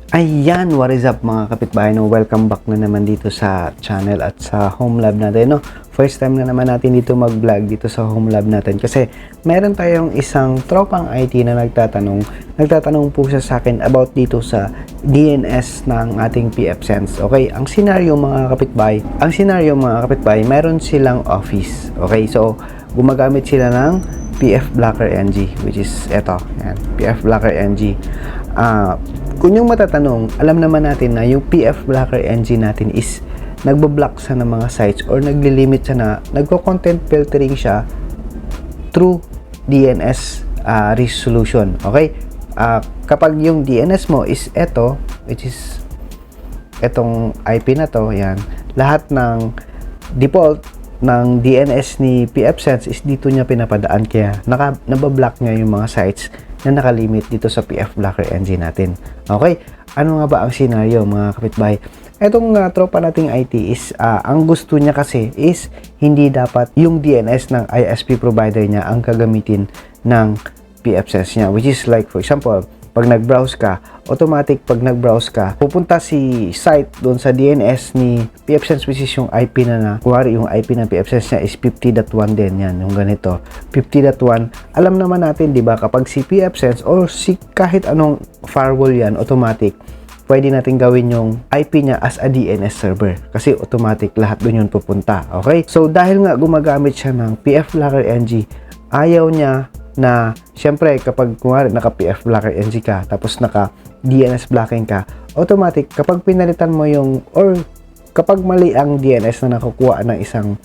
Ayan, what is up mga kapitbahay, no? Welcome back na naman dito sa channel at sa home lab natin, no? First time na naman natin dito mag-vlog dito sa home lab natin kasi meron tayong isang tropang IT na nagtatanong po siya sa akin about dito sa DNS ng ating pfSense. Okay, ang senaryo mga kapitbahay, meron silang office. Okay, so gumagamit sila ng PF Blocker NG, which is eto, yan, PF Blocker NG. Kung yung matatanong, alam naman natin na yung PF Blocker NG natin is nagbablock sa ng mga sites or naglilimit siya na nagko-content filtering siya through DNS resolution. Okay? Kapag yung DNS mo is eto, which is etong IP na to, yan, lahat ng default ng DNS ni pfSense is dito niya pinapadaan, kaya nabablock niya yung mga sites na nakalimit dito sa PF Blocker NG natin. Okay, ano nga ba ang senaryo mga kapitbahay? Etong tropa nating IT is ang gusto niya kasi is hindi dapat yung DNS ng ISP provider niya ang gagamitin ng pfSense niya, which is like for example, pag nag-browse ka, automatic pag nag-browse ka, pupunta si site doon sa DNS ni pfSense, which is yung IP na kuwari yung IP ng pfSense niya is 50.1 din, yan, yung ganito 50.1. alam naman natin, di ba, kapag si pfSense or si kahit anong firewall yan, automatic pwede natin gawin yung IP niya as a DNS server kasi automatic lahat doon yun pupunta. Okay, so dahil nga gumagamit siya ng PF Blocker NG, ayaw niya na syempre kapag kunwari naka PF Blocker NG ka tapos naka DNS blocking ka, automatic kapag pinalitan mo yung or kapag mali ang DNS na nakukuha ng isang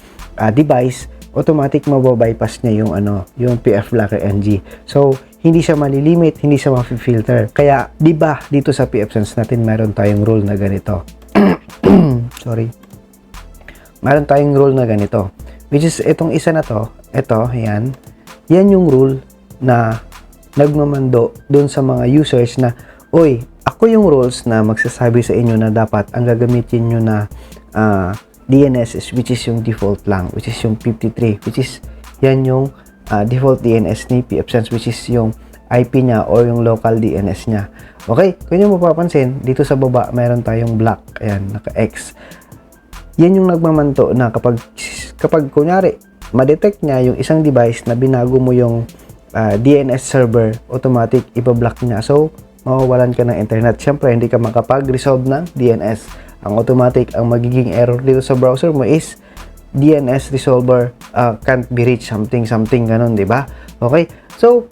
device, automatic mababypass niya yung yung PF Blocker NG. So hindi siya malilimit, hindi siya ma-filter. Kaya di ba dito sa pfSense natin meron tayong rule na ganito. Sorry. Meron tayong rule na ganito. Which is itong isa na to, ito, yan. Yan yung rule na nagmamando doon sa mga users na, oy, ako yung rules na magsasabi sa inyo na dapat ang gagamitin nyo na DNS is, which is yung default lang, which is yung 53, which is yan yung default DNS ni pfSense, which is yung IP niya or yung local DNS niya. Okay, kung nyo mapapansin, dito sa baba meron tayong black, ayan, naka-X. Yan yung nagmamanto na kapag kunyari ma-detect niya yung isang device na binago mo yung DNS server, automatic ibablock niya. So, mawawalan ka ng internet. Siyempre, hindi ka makapag-resolve ng DNS. Ang automatic, ang magiging error dito sa browser mo is DNS resolver can't be reached, something ganun, di ba? Okay? So,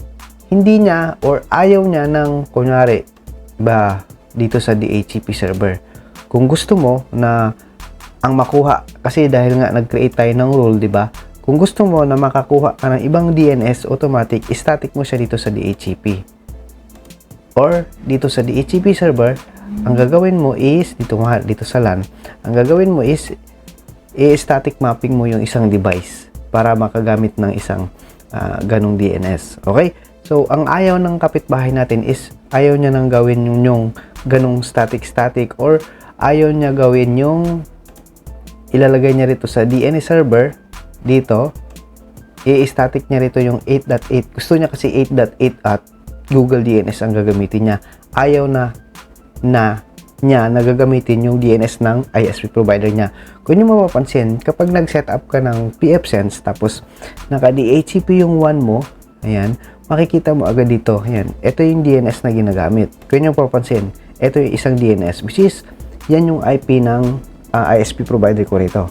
hindi niya or ayaw niya ng, kunyari, ba, dito sa DHCP server. Kung gusto mo na ang makuha, kasi dahil nga nag-create tayo ng rule, di ba? Kung gusto mo na makakuha ka ng ibang DNS, automatic, static mo siya dito sa DHCP. Or, dito sa DHCP server, ang gagawin mo is, dito sa LAN, ang gagawin mo is, i-static mapping mo yung isang device para makagamit ng isang ganong DNS. Okay? So, ang ayaw ng kapitbahay natin is, ayaw niya nang gawin yung ganong static or ayaw niya gawin yung ilalagay niya rito sa DNS server dito, i-static niya rito yung 8.8. Gusto niya kasi 8.8 at Google DNS ang gagamitin niya. Ayaw na niya nagagamitin yung DNS ng ISP provider niya. Kung nyo mapapansin, kapag nag-set up ka ng pfSense tapos naka-DHCP yung one mo, ayan, makikita mo agad dito, ayan, ito yung DNS na ginagamit. Kung nyo mapapansin, ito yung isang DNS, which is, yan yung IP ng ISP provider ko rito.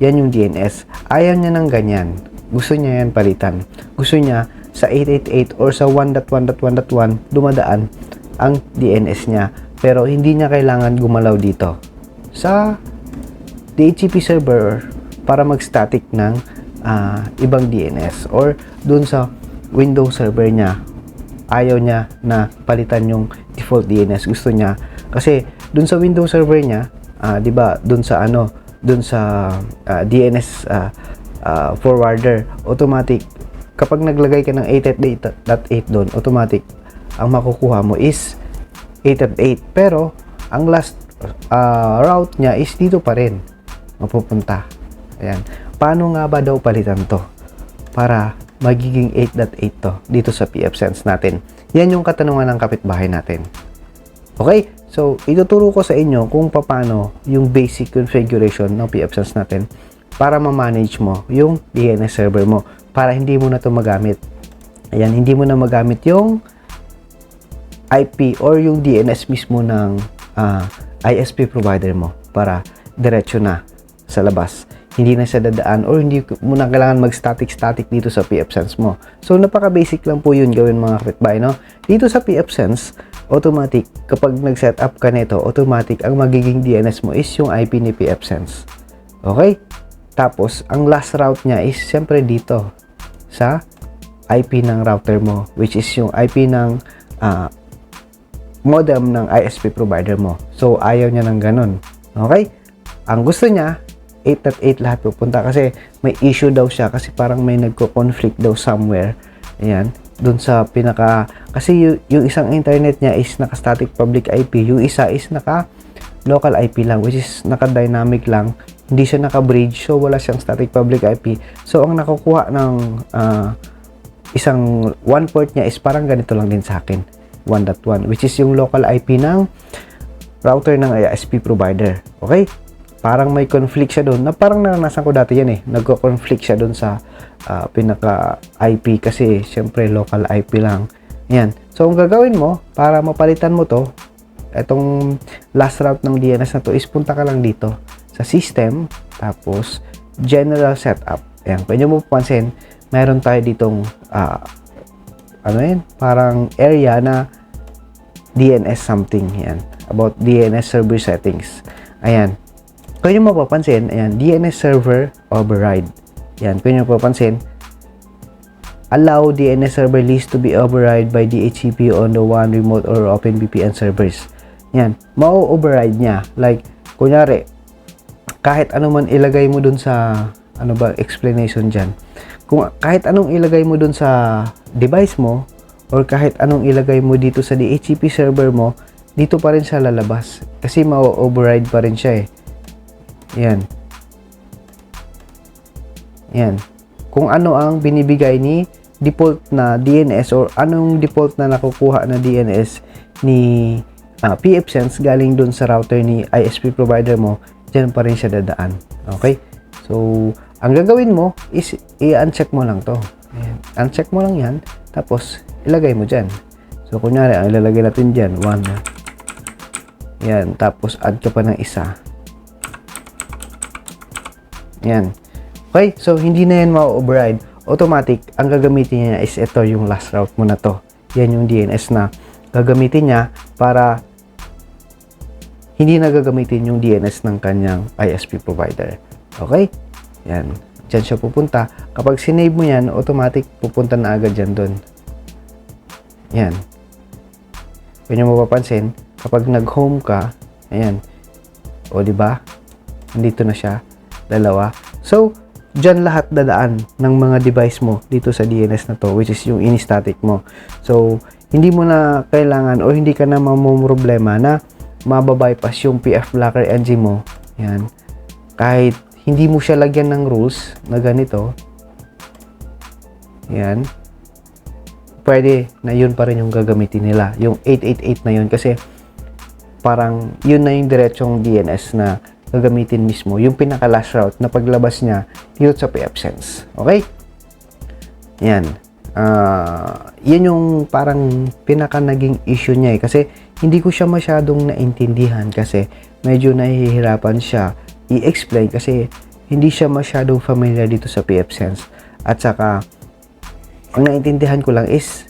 Yan yung DNS. Ayaw niya ng ganyan. Gusto niya yan palitan. Gusto niya sa 888 or sa 1.1.1.1 dumadaan ang DNS niya. Pero hindi niya kailangan gumalaw dito sa DHCP server para mag-static ng ibang DNS or dun sa Windows server niya. Ayaw niya na palitan yung default DNS. Gusto niya kasi dun sa Windows server niya, 'di ba, dun sa DNS forwarder, automatic kapag naglagay ka ng 8.8.8 doon, automatic ang makukuha mo is 8.8, pero ang last route niya is dito pa rin mapupunta. Ayan. Paano nga ba daw palitan to para magiging 8.8 to dito sa pfSense natin? Yan yung katanungan ng kapitbahay natin. Okay? So, ituturo ko sa inyo kung paano yung basic configuration ng pfSense natin para ma-manage mo yung DNS server mo para hindi mo na ito magamit. Ayan, hindi mo na magamit yung IP or yung DNS mismo ng ISP provider mo para diretso na sa labas. Hindi na siya dadaan or hindi mo na kailangan mag-static dito sa pfSense mo. So, napaka-basic lang po yun gawin mga kapitbahay, no? Dito sa pfSense, automatic, kapag nag-set up ka nito, automatic, ang magiging DNS mo is yung IP ni pfSense. Okay? Tapos, ang last route niya is siyempre dito sa IP ng router mo, which is yung IP ng modem ng ISP provider mo. So, ayaw niya ng ganun. Okay? Ang gusto niya, 8.8 lahat pupunta kasi may issue daw siya kasi parang may nagko-conflict daw somewhere. Ayan, dun sa kasi yung isang internet niya is naka-static public IP, yung isa is naka-local IP lang, which is naka-dynamic lang, hindi siya naka-bridge, so wala siyang static public IP. So, ang nakukuha ng isang one port niya is parang ganito lang din sa akin, 1.1, which is yung local IP ng router ng ISP provider. Okay? Parang may conflict siya doon, na parang naranasan ko dati yan nagko-conflict siya doon sa pinaka IP kasi syempre local IP lang. Yan. So, ang gagawin mo para mapalitan mo to, itong last route ng DNS na to is punta ka lang dito sa system, tapos general setup. Ayan, pwede mo papansin, meron tayo ditong parang area na DNS something. Yan, about DNS server settings. Ayan. Kung nyo mapapansin, ayan, DNS server override. Ayan, kung nyo mapapansin, allow DNS server list to be override by DHCP on the WAN remote or OpenVPN servers. Ayan, ma-override niya. Like, kunyari, kahit ano man ilagay mo dun sa, explanation dyan. Kung kahit anong ilagay mo dun sa device mo, or kahit anong ilagay mo dito sa DHCP server mo, dito pa rin siya lalabas. Kasi ma-override pa rin siya Yan. Yan. Kung ano ang binibigay ni default na DNS or anong default na nakukuha na DNS ni pfSense galing dun sa router ni ISP provider mo, dyan pa rin siya dadaan. Okay? So, ang gagawin mo is i-uncheck mo lang to. Ayan. Uncheck mo lang yan, tapos ilagay mo dyan. So, kunyari, ang ilalagay natin dyan, 1. Yan. Tapos, add ka pa ng isa. Yan. Okay, so hindi na yan ma-override. Automatic, ang gagamitin niya is ito, yung last route mo na to. Yan yung DNS na gagamitin niya para hindi na gagamitin yung DNS ng kanyang ISP provider. Okay? Yan. Diyan siya pupunta. Kapag sinave mo yan, automatic pupunta na agad dyan doon. Yan. Kung nyo mapapansin, kapag nag-home ka, ayan. O, diba? Nandito na siya. Dalawa. So, dyan lahat dadaan ng mga device mo dito sa DNS na to, which is yung in-static mo. So, hindi mo na kailangan o hindi ka na mamumroblema na mababypass yung PF Blocker NG mo. Yan. Kahit hindi mo siya lagyan ng rules na ganito. Yan. Pwede na yun pa rin yung gagamitin nila. Yung 888 na yun kasi parang yun na yung diretsong DNS na gagamitin mismo, yung pinaka last route na paglabas niya dito sa pfSense. Okay? Yan. Yan yung parang pinaka naging issue niya kasi hindi ko siya masyadong naintindihan kasi medyo nahihirapan siya i-explain kasi hindi siya masyadong familiar dito sa pfSense. At saka, ang naintindihan ko lang is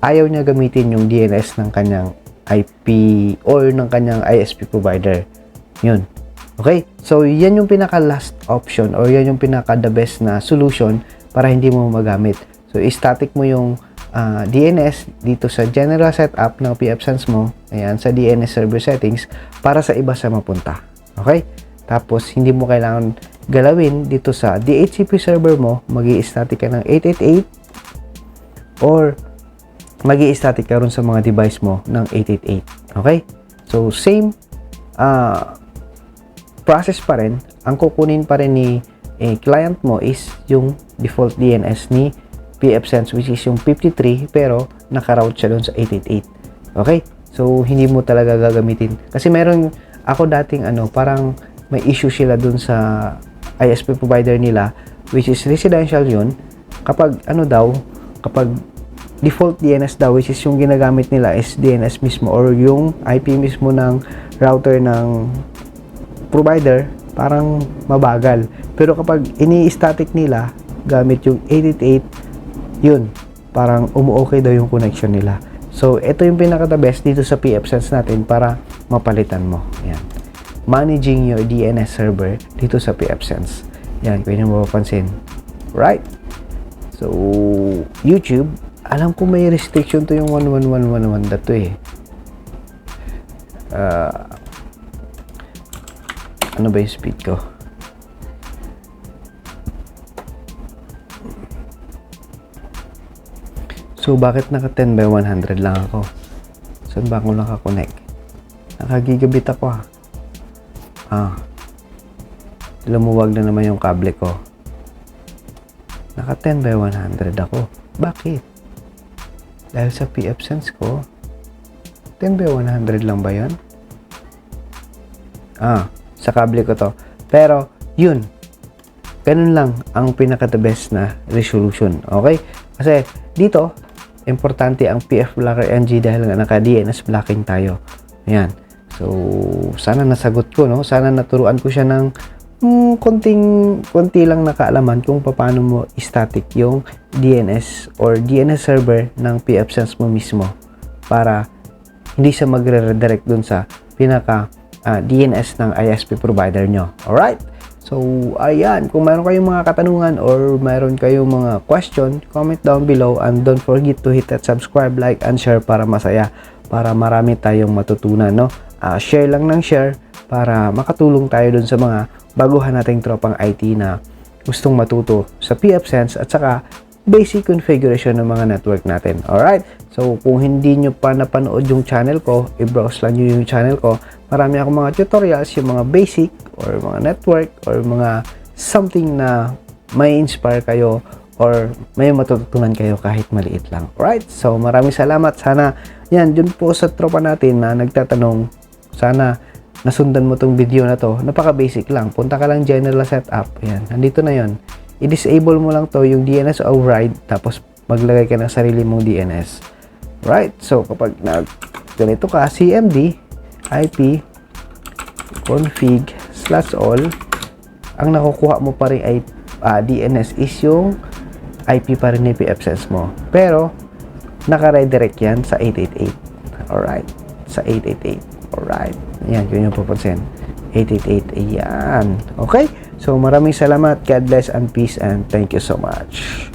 ayaw niya gamitin yung DNS ng kanyang IP or ng kanyang ISP provider. Yun. Okay? So, yan yung pinaka-last option or yan yung pinaka-the best na solution para hindi mo magamit. So, i-static mo yung DNS dito sa general setup ng pfSense mo. Ayan, sa DNS server settings para sa iba sa mapunta. Okay? Tapos, hindi mo kailangan galawin dito sa DHCP server mo. Mag-i-static ka ng 888 or mag-i-static ka rin sa mga device mo ng 888. Okay? So, same process pa rin, ang kukunin pa rin ni client mo is yung default DNS ni pfSense which is yung 53 pero naka-route siya doon sa 888. Okay? So, hindi mo talaga gagamitin. Kasi meron ako dating parang may issue sila dun sa ISP provider nila, which is residential yun. Kapag kapag default DNS daw, which is yung ginagamit nila is DNS mismo or yung IP mismo ng router ng provider, parang mabagal. Pero kapag ini-static nila gamit yung 888, yun, parang umu-okay daw yung connection nila. So, ito yung pinaka-the best dito sa pfSense natin para mapalitan mo. Yan. Managing your DNS server dito sa pfSense. Yan, kung yung mapapansin. Right? So, YouTube, alam ko may restriction to yung 11111 dato eh. Ano ba yung speed ko? So, bakit naka 10 by 100 lang ako? Saan ba ako nakakonect? Naka-gigabit ako lumuwag na naman yung kable ko. Naka 10 by 100 ako. Bakit? Dahil sa pfSense ko, 10 by 100 lang ba yun? Sa kable ko to. Pero, yun. Ganun lang ang pinaka-the best na resolution. Okay? Kasi, dito, importante ang PF Blocker NG dahil nga naka-DNS blocking tayo. Ayan. So, sana nasagot ko, no? Sana naturuan ko siya ng konti lang nakaalaman kung paano mo static yung DNS or DNS server ng pfSense mo mismo para hindi siya magre-redirect dun sa pinaka DNS ng ISP provider nyo. Alright? So, ayan. Kung mayroon kayong mga katanungan or mayroon kayong mga question, comment down below and don't forget to hit that subscribe, like, and share para masaya, para marami tayong matutunan, no? Share lang ng share para makatulong tayo dun sa mga baguhan nating tropang IT na gustong matuto sa pfSense at saka basic configuration ng mga network natin. Alright? So, kung hindi nyo pa napanood yung channel ko, i-browse lang nyo yung channel ko. Marami akong mga tutorials, yung mga basic or mga network or mga something na may inspire kayo or may matututunan kayo kahit maliit lang. Alright? So, maraming salamat. Sana, yan, dun po sa tropa natin na nagtatanong, sana nasundan mo tong video na to. Napaka-basic lang. Punta ka lang general setup. Yan, nandito na yon. I-disable mo lang to yung DNS override tapos maglagay ka ng sarili mong DNS. Right? So, kapag ganito ka, CMD, IP, config, /all, ang nakukuha mo pa rin ay DNS is yung IP pa rin ni pfSense mo. Pero, naka-redirect yan sa 888. Alright? Sa 888. Alright? Ayan, yun yung papansin. 888. Ayan. Okay? So, maraming salamat. God bless and peace and thank you so much.